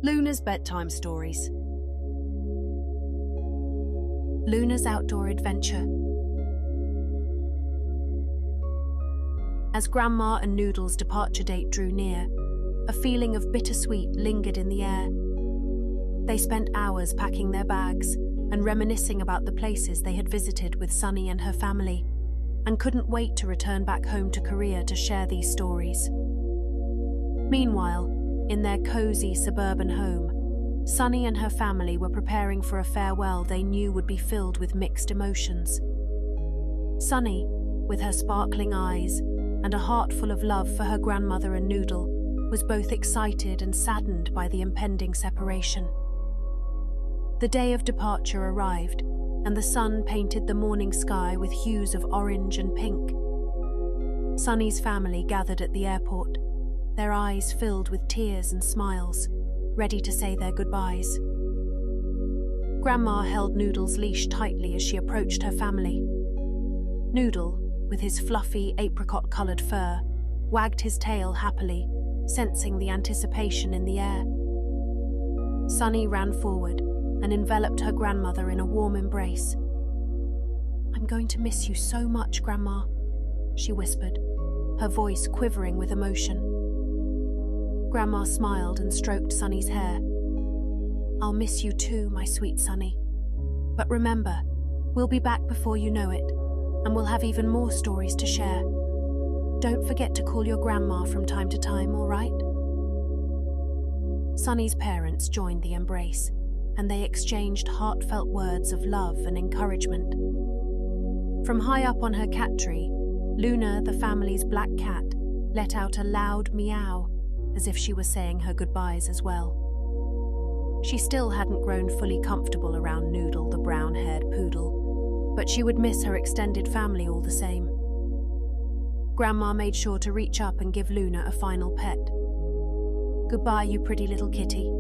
Luna's Bedtime Stories. Luna's Outdoor Adventure. As Grandma and Noodle's departure date drew near, a feeling of bittersweet lingered in the air. They spent hours packing their bags and reminiscing about the places they had visited with Sunny and her family, and couldn't wait to return back home to Korea to share these stories. Meanwhile, in their cozy suburban home, Sunny and her family were preparing for a farewell they knew would be filled with mixed emotions. Sunny, with her sparkling eyes and a heart full of love for her grandmother and Noodle, was both excited and saddened by the impending separation. The day of departure arrived, and the sun painted the morning sky with hues of orange and pink. Sunny's family gathered at the airport, their eyes filled with tears and smiles, ready to say their goodbyes. Grandma held Noodle's leash tightly as she approached her family. Noodle, with his fluffy apricot-coloured fur, wagged his tail happily, sensing the anticipation in the air. Sunny ran forward and enveloped her grandmother in a warm embrace. "I'm going to miss you so much, Grandma," she whispered, her voice quivering with emotion. Grandma smiled and stroked Sunny's hair. "I'll miss you too, my sweet Sunny. But remember, we'll be back before you know it, and we'll have even more stories to share. Don't forget to call your grandma from time to time, all right?" Sunny's parents joined the embrace, and they exchanged heartfelt words of love and encouragement. From high up on her cat tree, Luna, the family's black cat, let out a loud meow, as if she was saying her goodbyes as well. She still hadn't grown fully comfortable around Noodle, the brown-haired poodle, but she would miss her extended family all the same. Grandma made sure to reach up and give Luna a final pet. "Goodbye, you pretty little kitty.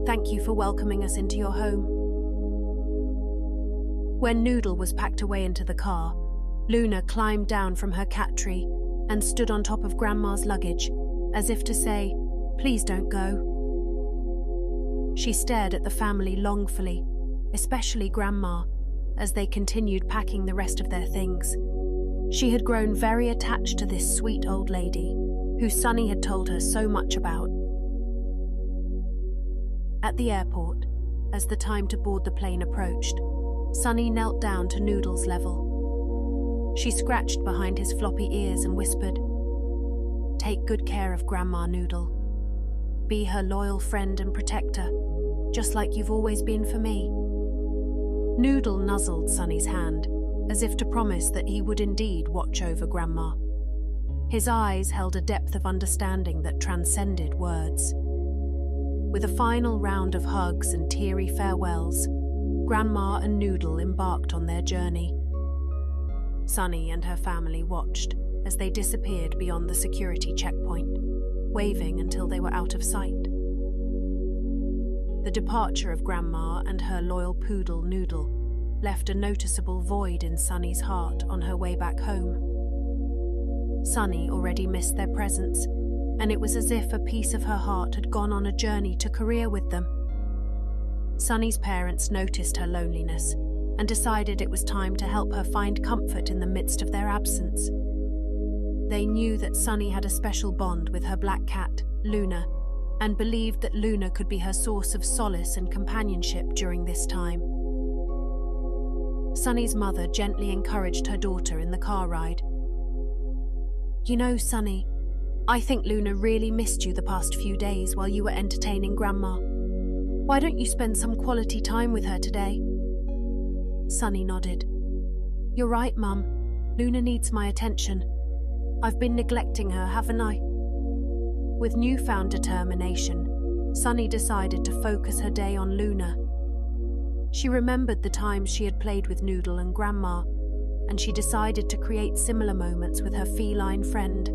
Thank you for welcoming us into your home." When Noodle was packed away into the car, Luna climbed down from her cat tree and stood on top of Grandma's luggage, as if to say, "Please don't go." She stared at the family longfully, especially Grandma, as they continued packing the rest of their things. She had grown very attached to this sweet old lady, who Sunny had told her so much about. At the airport, as the time to board the plane approached, Sunny knelt down to Noodle's level. She scratched behind his floppy ears and whispered, "Take good care of Grandma, Noodle. Be her loyal friend and protector, just like you've always been for me." Noodle nuzzled Sunny's hand, as if to promise that he would indeed watch over Grandma. His eyes held a depth of understanding that transcended words. With a final round of hugs and teary farewells, Grandma and Noodle embarked on their journey. Sunny and her family watched as they disappeared beyond the security checkpoint, waving until they were out of sight. The departure of Grandma and her loyal poodle Noodle left a noticeable void in Sunny's heart on her way back home. Sunny already missed their presence, and it was as if a piece of her heart had gone on a journey to Korea with them. Sunny's parents noticed her loneliness and decided it was time to help her find comfort in the midst of their absence. They knew that Sunny had a special bond with her black cat, Luna, and believed that Luna could be her source of solace and companionship during this time. Sunny's mother gently encouraged her daughter in the car ride. "You know, Sunny, I think Luna really missed you the past few days while you were entertaining Grandma. Why don't you spend some quality time with her today?" Sunny nodded. "You're right, Mum. Luna needs my attention. I've been neglecting her, haven't I?" With newfound determination, Sunny decided to focus her day on Luna. She remembered the times she had played with Noodle and Grandma, and she decided to create similar moments with her feline friend.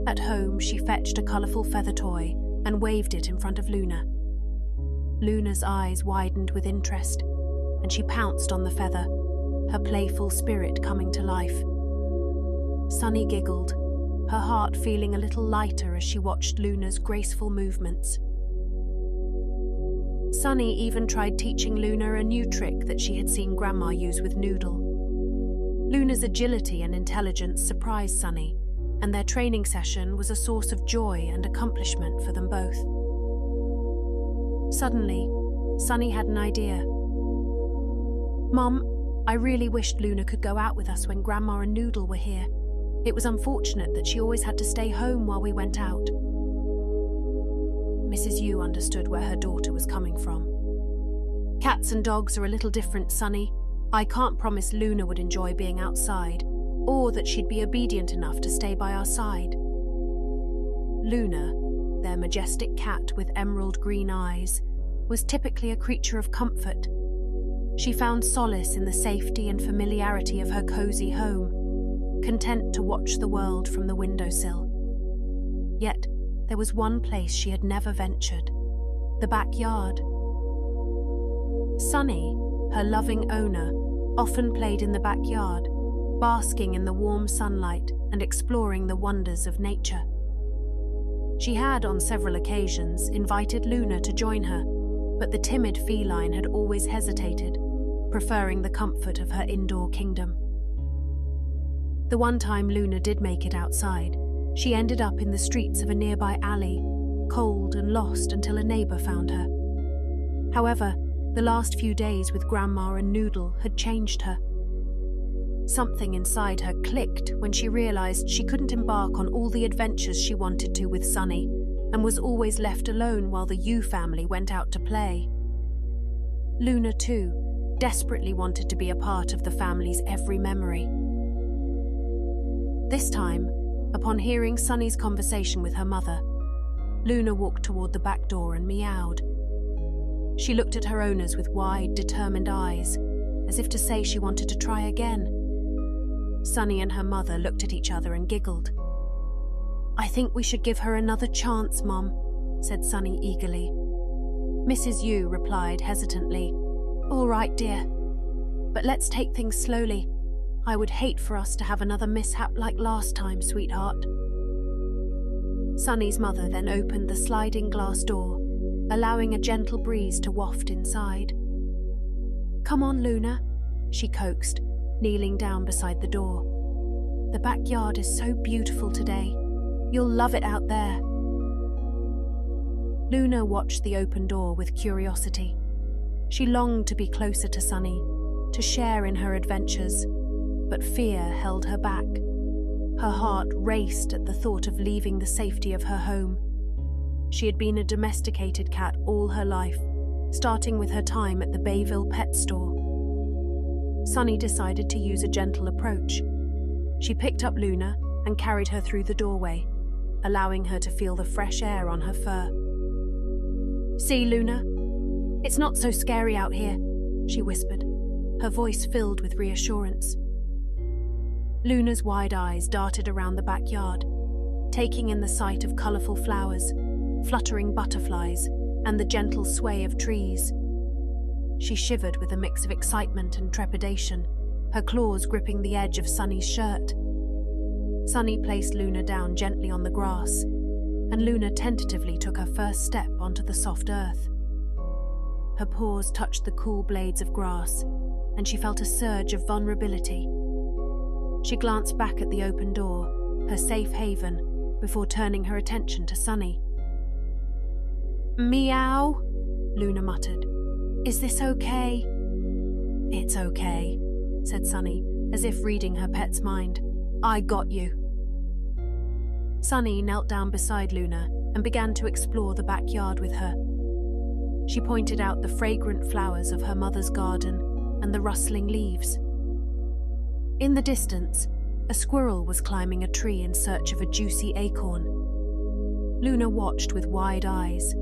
At home, she fetched a colourful feather toy and waved it in front of Luna. Luna's eyes widened with interest, and she pounced on the feather, her playful spirit coming to life. Sunny giggled, her heart feeling a little lighter as she watched Luna's graceful movements. Sunny even tried teaching Luna a new trick that she had seen Grandma use with Noodle. Luna's agility and intelligence surprised Sunny, and their training session was a source of joy and accomplishment for them both. Suddenly, Sunny had an idea. "Mum, I really wished Luna could go out with us when Grandma and Noodle were here. It was unfortunate that she always had to stay home while we went out." Mrs. Yu understood where her daughter was coming from. "Cats and dogs are a little different, Sunny. I can't promise Luna would enjoy being outside, or that she'd be obedient enough to stay by our side." Luna, their majestic cat with emerald green eyes, was typically a creature of comfort. She found solace in the safety and familiarity of her cozy home, content to watch the world from the windowsill. Yet, there was one place she had never ventured: the backyard. Sunny, her loving owner, often played in the backyard, basking in the warm sunlight and exploring the wonders of nature. She had, on several occasions, invited Luna to join her, but the timid feline had always hesitated, preferring the comfort of her indoor kingdom. The one time Luna did make it outside, she ended up in the streets of a nearby alley, cold and lost until a neighbor found her. However, the last few days with Grandma and Noodle had changed her. Something inside her clicked when she realized she couldn't embark on all the adventures she wanted to with Sunny, and was always left alone while the Yu family went out to play. Luna, too, desperately wanted to be a part of the family's every memory. This time, upon hearing Sunny's conversation with her mother, Luna walked toward the back door and meowed. She looked at her owners with wide, determined eyes, as if to say she wanted to try again. Sunny and her mother looked at each other and giggled. "I think we should give her another chance, Mum," said Sunny eagerly. Mrs. Yu replied hesitantly, "All right, dear, but let's take things slowly. I would hate for us to have another mishap like last time, sweetheart." Sunny's mother then opened the sliding glass door, allowing a gentle breeze to waft inside. "Come on, Luna," she coaxed, kneeling down beside the door. "The backyard is so beautiful today. You'll love it out there." Luna watched the open door with curiosity. She longed to be closer to Sunny, to share in her adventures, but fear held her back. Her heart raced at the thought of leaving the safety of her home. She had been a domesticated cat all her life, starting with her time at the Bayville pet store. Sunny decided to use a gentle approach. She picked up Luna and carried her through the doorway, allowing her to feel the fresh air on her fur. "See, Luna, it's not so scary out here," she whispered, her voice filled with reassurance. Luna's wide eyes darted around the backyard, taking in the sight of colourful flowers, fluttering butterflies, and the gentle sway of trees. She shivered with a mix of excitement and trepidation, her claws gripping the edge of Sunny's shirt. Sunny placed Luna down gently on the grass, and Luna tentatively took her first step onto the soft earth. Her paws touched the cool blades of grass, and she felt a surge of vulnerability. She glanced back at the open door, her safe haven, before turning her attention to Sunny. "Meow," Luna muttered. "Is this okay?" "It's okay," said Sunny, as if reading her pet's mind. "I got you." Sunny knelt down beside Luna and began to explore the backyard with her. She pointed out the fragrant flowers of her mother's garden and the rustling leaves. In the distance, a squirrel was climbing a tree in search of a juicy acorn. Luna watched with wide eyes,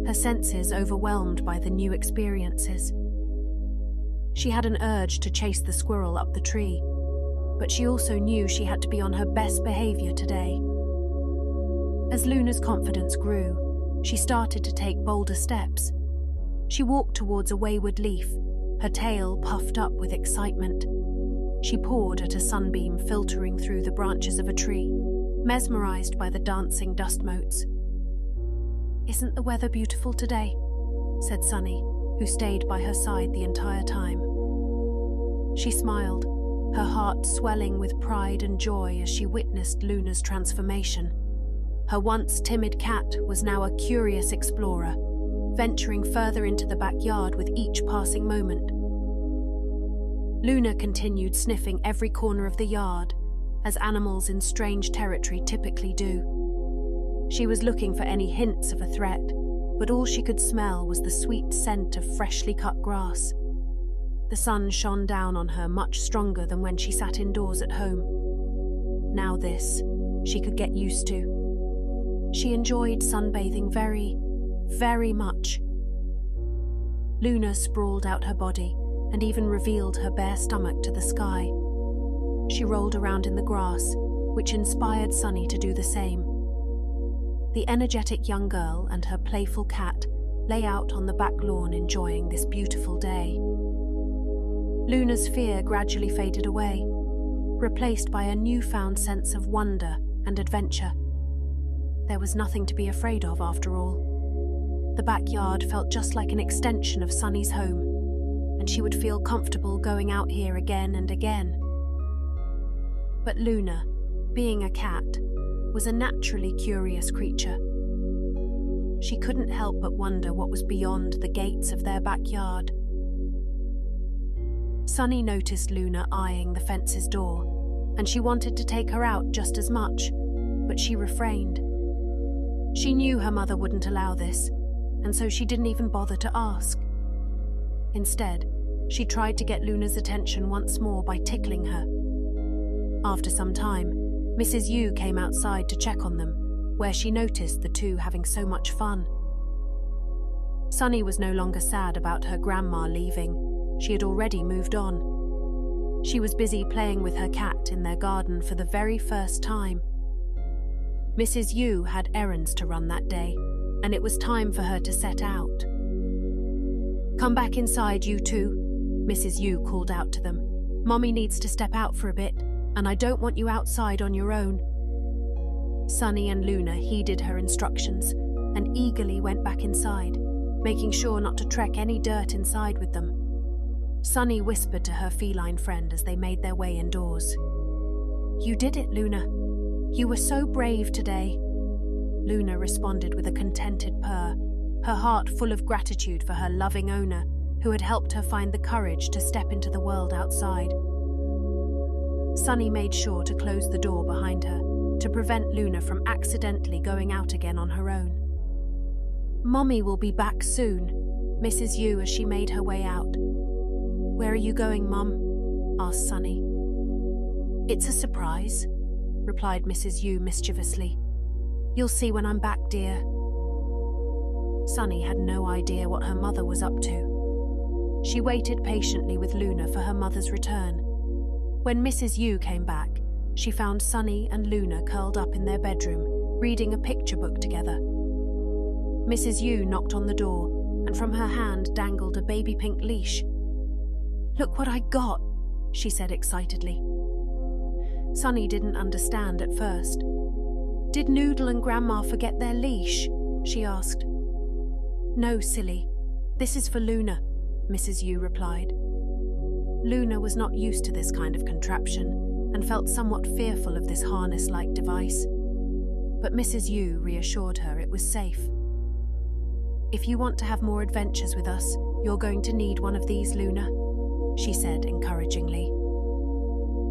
her senses overwhelmed by the new experiences. She had an urge to chase the squirrel up the tree, but she also knew she had to be on her best behavior today. As Luna's confidence grew, she started to take bolder steps. She walked towards a wayward leaf, her tail puffed up with excitement. She pawed at a sunbeam filtering through the branches of a tree, mesmerized by the dancing dust motes. "Isn't the weather beautiful today?" said Sunny, who stayed by her side the entire time. She smiled, her heart swelling with pride and joy as she witnessed Luna's transformation. Her once timid cat was now a curious explorer, venturing further into the backyard with each passing moment. Luna continued sniffing every corner of the yard, as animals in strange territory typically do. She was looking for any hints of a threat, but all she could smell was the sweet scent of freshly cut grass. The sun shone down on her much stronger than when she sat indoors at home. Now this, she could get used to. She enjoyed sunbathing very, very much. Luna sprawled out her body and even revealed her bare stomach to the sky. She rolled around in the grass, which inspired Sunny to do the same. The energetic young girl and her playful cat lay out on the back lawn enjoying this beautiful day. Luna's fear gradually faded away, replaced by a newfound sense of wonder and adventure. There was nothing to be afraid of after all. The backyard felt just like an extension of Sunny's home, and she would feel comfortable going out here again and again. But Luna, being a cat, was a naturally curious creature. She couldn't help but wonder what was beyond the gates of their backyard. Sunny noticed Luna eyeing the fence's door, and she wanted to take her out just as much, but she refrained. She knew her mother wouldn't allow this, and so she didn't even bother to ask. Instead, she tried to get Luna's attention once more by tickling her. After some time, Mrs. Yu came outside to check on them, where she noticed the two having so much fun. Sunny was no longer sad about her grandma leaving. She had already moved on. She was busy playing with her cat in their garden for the very first time. Mrs. Yu had errands to run that day, and it was time for her to set out. "Come back inside, you two," Mrs. Yu called out to them. "Mommy needs to step out for a bit, and I don't want you outside on your own." Sunny and Luna heeded her instructions and eagerly went back inside, making sure not to trek any dirt inside with them. Sunny whispered to her feline friend as they made their way indoors. "You did it, Luna. You were so brave today." Luna responded with a contented purr, her heart full of gratitude for her loving owner, who had helped her find the courage to step into the world outside. Sunny made sure to close the door behind her to prevent Luna from accidentally going out again on her own. "Mommy will be back soon," Mrs. Yu as she made her way out. "Where are you going, Mum?" asked Sunny. "It's a surprise," replied Mrs. Yu mischievously. "You'll see when I'm back, dear." Sunny had no idea what her mother was up to. She waited patiently with Luna for her mother's return. When Mrs. Yu came back, she found Sunny and Luna curled up in their bedroom, reading a picture book together. Mrs. Yu knocked on the door, and from her hand dangled a baby pink leash. "Look what I got," she said excitedly. Sunny didn't understand at first. "Did Noodle and Grandma forget their leash?" she asked. "No, silly. This is for Luna," Mrs. Yu replied. Luna was not used to this kind of contraption and felt somewhat fearful of this harness-like device. But Mrs. Yu reassured her it was safe. "If you want to have more adventures with us, you're going to need one of these, Luna," she said encouragingly.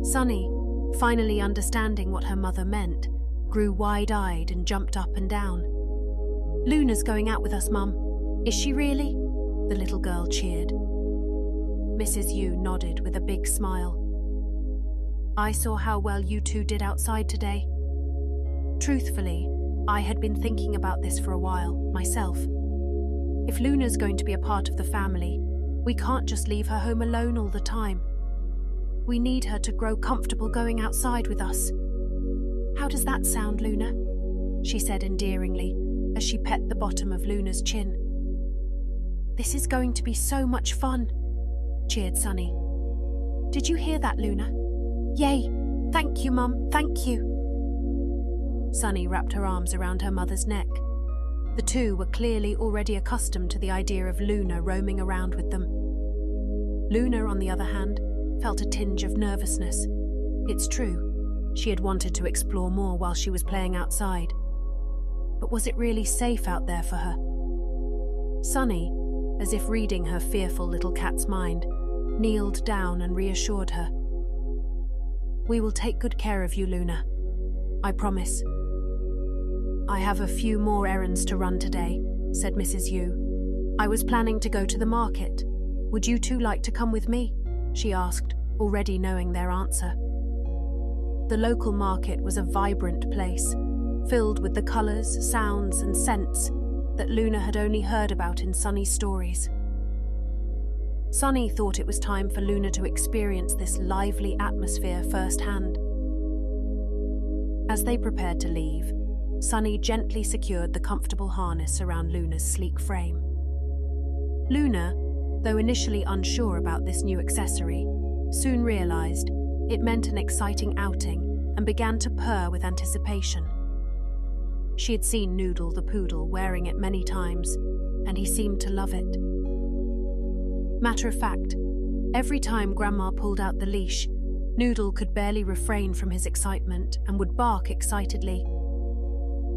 Sunny, finally understanding what her mother meant, grew wide-eyed and jumped up and down. "Luna's going out with us, Mum. Is she really?" the little girl cheered. Mrs. Yu nodded with a big smile. "I saw how well you two did outside today. Truthfully, I had been thinking about this for a while, myself. If Luna's going to be a part of the family, we can't just leave her home alone all the time. We need her to grow comfortable going outside with us. How does that sound, Luna?" she said endearingly as she pet the bottom of Luna's chin. "This is going to be so much fun," cheered Sunny. "Did you hear that, Luna? Yay! Thank you, Mum, thank you." Sunny wrapped her arms around her mother's neck. The two were clearly already accustomed to the idea of Luna roaming around with them. Luna, on the other hand, felt a tinge of nervousness. It's true, she had wanted to explore more while she was playing outside. But was it really safe out there for her? Sunny, as if reading her fearful little cat's mind, kneeled down and reassured her. "We will take good care of you, Luna. I promise." "I have a few more errands to run today," said Mrs. Yu. "I was planning to go to the market. Would you two like to come with me?" she asked, already knowing their answer. The local market was a vibrant place, filled with the colours, sounds and scents that Luna had only heard about in Sunny's stories. Sunny thought it was time for Luna to experience this lively atmosphere firsthand. As they prepared to leave, Sunny gently secured the comfortable harness around Luna's sleek frame. Luna, though initially unsure about this new accessory, soon realized it meant an exciting outing and began to purr with anticipation. She had seen Noodle the poodle wearing it many times, and he seemed to love it. Matter of fact, every time Grandma pulled out the leash, Noodle could barely refrain from his excitement and would bark excitedly.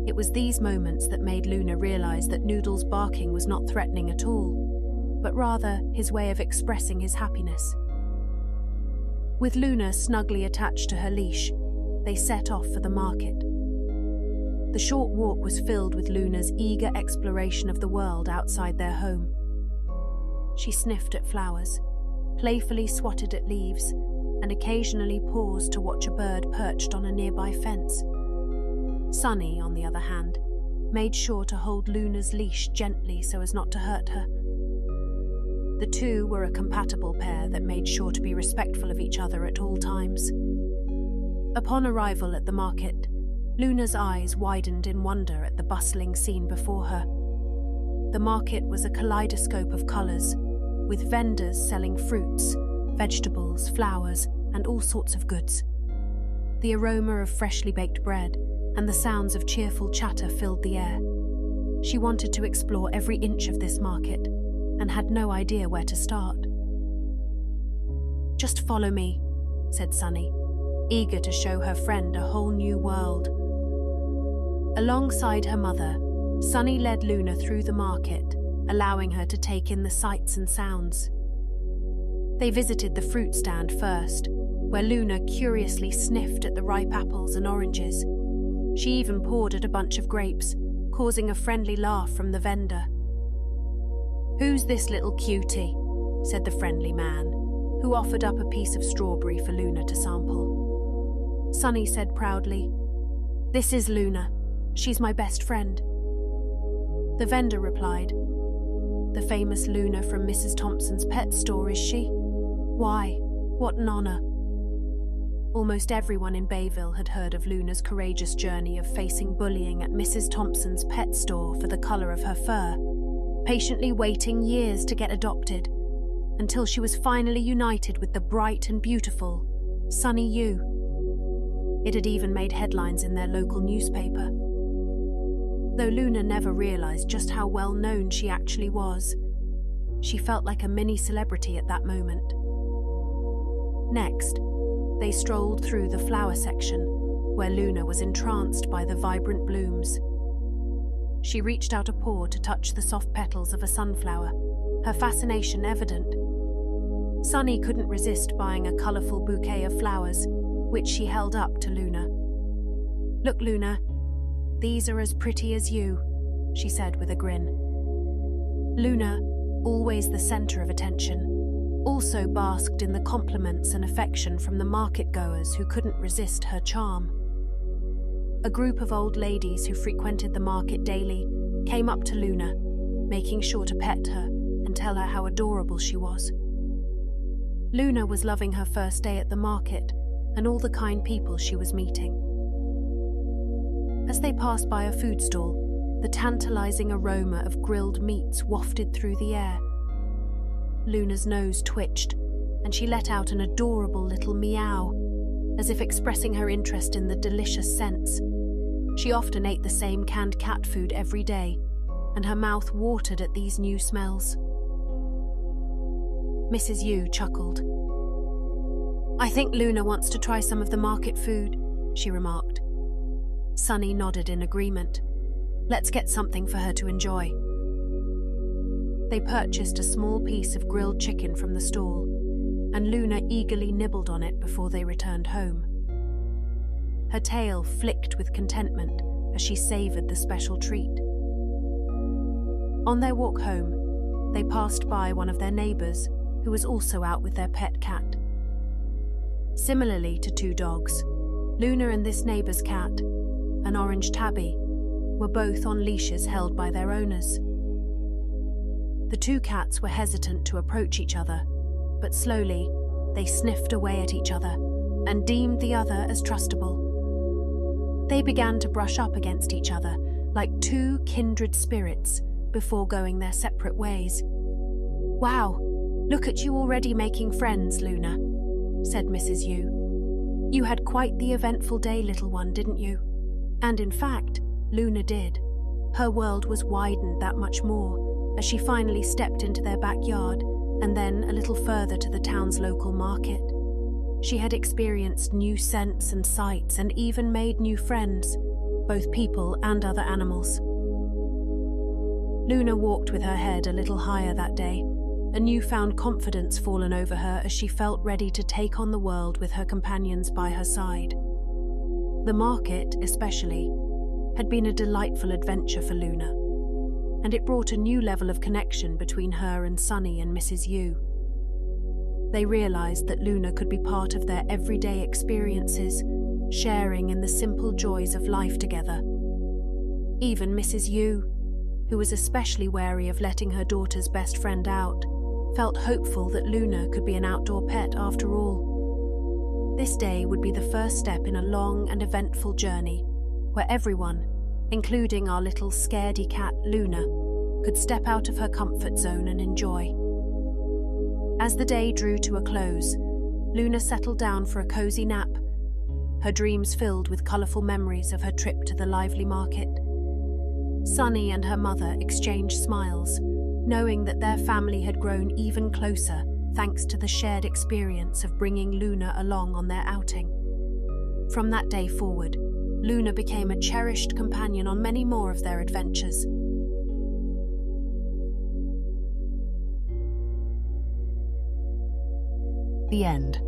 It was these moments that made Luna realize that Noodle's barking was not threatening at all, but rather his way of expressing his happiness. With Luna snugly attached to her leash, they set off for the market. The short walk was filled with Luna's eager exploration of the world outside their home. She sniffed at flowers, playfully swatted at leaves, and occasionally paused to watch a bird perched on a nearby fence. Sunny, on the other hand, made sure to hold Luna's leash gently so as not to hurt her. The two were a compatible pair that made sure to be respectful of each other at all times. Upon arrival at the market, Luna's eyes widened in wonder at the bustling scene before her. The market was a kaleidoscope of colours, with vendors selling fruits, vegetables, flowers, and all sorts of goods. The aroma of freshly baked bread and the sounds of cheerful chatter filled the air. She wanted to explore every inch of this market and had no idea where to start. "Just follow me," said Sunny, eager to show her friend a whole new world. Alongside her mother, Sunny led Luna through the market, allowing her to take in the sights and sounds. They visited the fruit stand first, where Luna curiously sniffed at the ripe apples and oranges. She even pawed at a bunch of grapes, causing a friendly laugh from the vendor. "Who's this little cutie?" said the friendly man, who offered up a piece of strawberry for Luna to sample. Sunny said proudly, "This is Luna. She's my best friend." The vendor replied, "The famous Luna from Mrs. Thompson's pet store, is she? Why, what an honor." Almost everyone in Bayville had heard of Luna's courageous journey of facing bullying at Mrs. Thompson's pet store for the color of her fur, patiently waiting years to get adopted, until she was finally united with the bright and beautiful Sunny Yu. It had even made headlines in their local newspaper. Though Luna never realized just how well known she actually was, she felt like a mini celebrity at that moment. Next, they strolled through the flower section, where Luna was entranced by the vibrant blooms. She reached out a paw to touch the soft petals of a sunflower, her fascination evident. Sunny couldn't resist buying a colourful bouquet of flowers, which she held up to Luna. "Look, Luna, these are as pretty as you," she said with a grin. Luna, always the centre of attention, also basked in the compliments and affection from the market-goers who couldn't resist her charm. A group of old ladies who frequented the market daily came up to Luna, making sure to pet her and tell her how adorable she was. Luna was loving her first day at the market and all the kind people she was meeting. As they passed by a food stall, the tantalizing aroma of grilled meats wafted through the air. Luna's nose twitched, and she let out an adorable little meow, as if expressing her interest in the delicious scents. She often ate the same canned cat food every day, and her mouth watered at these new smells. Mrs. Yu chuckled. "I think Luna wants to try some of the market food," she remarked. Sunny nodded in agreement. "Let's get something for her to enjoy." They purchased a small piece of grilled chicken from the stall, and Luna eagerly nibbled on it before they returned home. Her tail flicked with contentment as she savoured the special treat. On their walk home, they passed by one of their neighbours who was also out with their pet cat. Similarly to two dogs, Luna and this neighbour's cat, an orange tabby, were both on leashes held by their owners. The two cats were hesitant to approach each other, but slowly they sniffed away at each other and deemed the other as trustable. They began to brush up against each other like two kindred spirits before going their separate ways. "Wow, look at you already making friends, Luna," said Mrs. Yu. "You had quite the eventful day, little one, didn't you?" And in fact, Luna did. Her world was widened that much more as she finally stepped into their backyard and then a little further to the town's local market. She had experienced new scents and sights and even made new friends, both people and other animals. Luna walked with her head a little higher that day, a newfound confidence fallen over her as she felt ready to take on the world with her companions by her side. The market, especially, had been a delightful adventure for Luna, and it brought a new level of connection between her and Sunny and Mrs. Yu. They realized that Luna could be part of their everyday experiences, sharing in the simple joys of life together. Even Mrs. Yu, who was especially wary of letting her daughter's best friend out, felt hopeful that Luna could be an outdoor pet after all. This day would be the first step in a long and eventful journey where everyone, including our little scaredy cat Luna, could step out of her comfort zone and enjoy. As the day drew to a close, Luna settled down for a cozy nap, her dreams filled with colourful memories of her trip to the lively market. Sunny and her mother exchanged smiles, knowing that their family had grown even closer thanks to the shared experience of bringing Luna along on their outing. From that day forward, Luna became a cherished companion on many more of their adventures. The end.